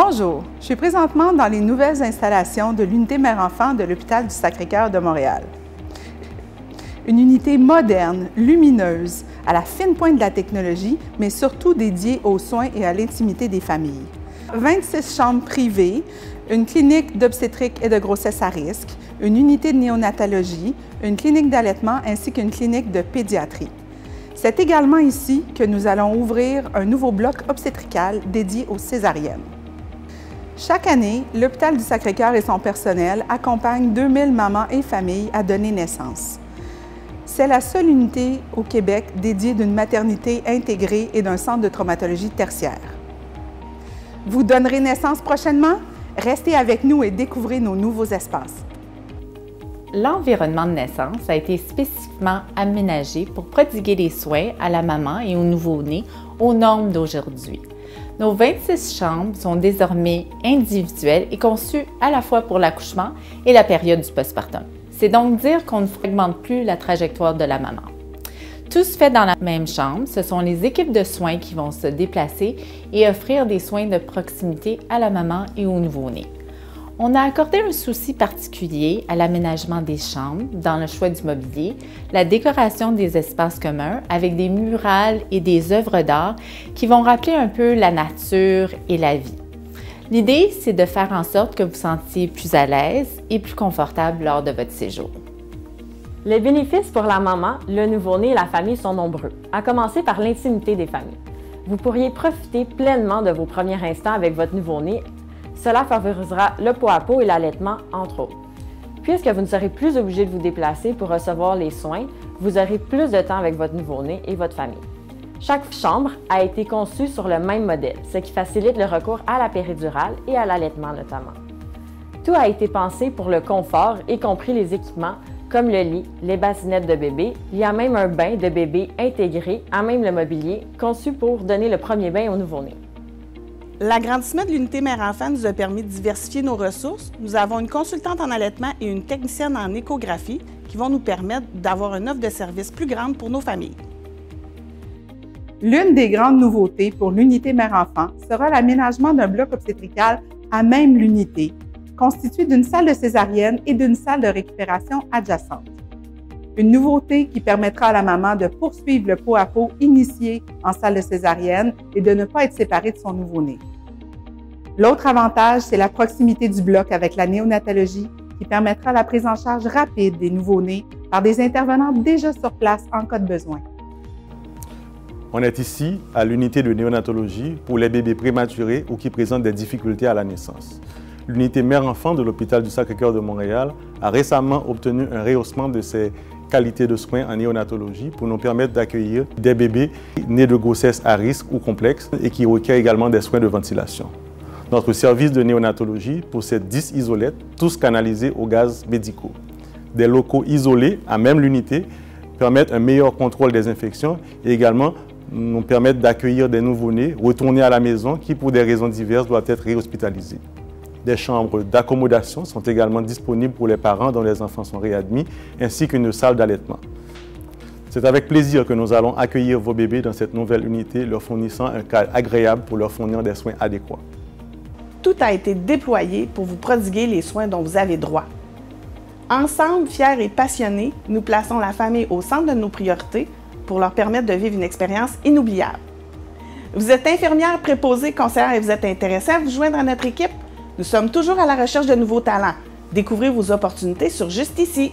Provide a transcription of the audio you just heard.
Bonjour, je suis présentement dans les nouvelles installations de l'unité mère-enfant de l'Hôpital du Sacré-Cœur de Montréal. Une unité moderne, lumineuse, à la fine pointe de la technologie, mais surtout dédiée aux soins et à l'intimité des familles. 26 chambres privées, une clinique d'obstétrique et de grossesse à risque, une unité de néonatologie, une clinique d'allaitement ainsi qu'une clinique de pédiatrie. C'est également ici que nous allons ouvrir un nouveau bloc obstétrical dédié aux césariennes. Chaque année, l'Hôpital du Sacré-Cœur et son personnel accompagnent 2000 mamans et familles à donner naissance. C'est la seule unité au Québec dédiée d'une maternité intégrée et d'un centre de traumatologie tertiaire. Vous donnerez naissance prochainement? Restez avec nous et découvrez nos nouveaux espaces. L'environnement de naissance a été spécifiquement aménagé pour prodiguer les soins à la maman et au nouveau-né aux normes d'aujourd'hui. Nos 26 chambres sont désormais individuelles et conçues à la fois pour l'accouchement et la période du postpartum. C'est donc dire qu'on ne fragmente plus la trajectoire de la maman. Tout se fait dans la même chambre. Ce sont les équipes de soins qui vont se déplacer et offrir des soins de proximité à la maman et au nouveau-né. On a accordé un souci particulier à l'aménagement des chambres, dans le choix du mobilier, la décoration des espaces communs avec des murales et des œuvres d'art qui vont rappeler un peu la nature et la vie. L'idée, c'est de faire en sorte que vous vous sentiez plus à l'aise et plus confortable lors de votre séjour. Les bénéfices pour la maman, le nouveau-né et la famille sont nombreux, à commencer par l'intimité des familles. Vous pourriez profiter pleinement de vos premiers instants avec votre nouveau-né. Cela favorisera le pot à pot et l'allaitement, entre autres. Puisque vous ne serez plus obligé de vous déplacer pour recevoir les soins, vous aurez plus de temps avec votre nouveau-né et votre famille. Chaque chambre a été conçue sur le même modèle, ce qui facilite le recours à la péridurale et à l'allaitement notamment. Tout a été pensé pour le confort, y compris les équipements comme le lit, les bassinettes de bébé. Il y a même un bain de bébé intégré, à même le mobilier, conçu pour donner le premier bain au nouveau-né. L'agrandissement de l'unité mère-enfant nous a permis de diversifier nos ressources. Nous avons une consultante en allaitement et une technicienne en échographie qui vont nous permettre d'avoir une offre de services plus grande pour nos familles. L'une des grandes nouveautés pour l'unité mère-enfant sera l'aménagement d'un bloc obstétrical à même l'unité, constitué d'une salle de césarienne et d'une salle de récupération adjacente. Une nouveauté qui permettra à la maman de poursuivre le pot à pot initié en salle de césarienne et de ne pas être séparée de son nouveau-né. L'autre avantage, c'est la proximité du bloc avec la néonatologie qui permettra la prise en charge rapide des nouveau-nés par des intervenants déjà sur place en cas de besoin. On est ici à l'unité de néonatologie pour les bébés prématurés ou qui présentent des difficultés à la naissance. L'unité mère-enfant de l'Hôpital du Sacré-Cœur de Montréal a récemment obtenu un rehaussement de ses qualités de soins en néonatologie pour nous permettre d'accueillir des bébés nés de grossesse à risque ou complexe et qui requièrent également des soins de ventilation. Notre service de néonatologie possède 10 isolettes, tous canalisés aux gaz médicaux. Des locaux isolés à même l'unité permettent un meilleur contrôle des infections et également nous permettent d'accueillir des nouveau-nés retournés à la maison qui, pour des raisons diverses, doivent être réhospitalisés. Des chambres d'accommodation sont également disponibles pour les parents dont les enfants sont réadmis, ainsi qu'une salle d'allaitement. C'est avec plaisir que nous allons accueillir vos bébés dans cette nouvelle unité, leur fournissant un cadre agréable pour leur fournir des soins adéquats. Tout a été déployé pour vous prodiguer les soins dont vous avez droit. Ensemble, fiers et passionnés, nous plaçons la famille au centre de nos priorités pour leur permettre de vivre une expérience inoubliable. Vous êtes infirmière, préposée, conseillère et vous êtes intéressé à vous joindre à notre équipe? Nous sommes toujours à la recherche de nouveaux talents. Découvrez vos opportunités sur Juste ici.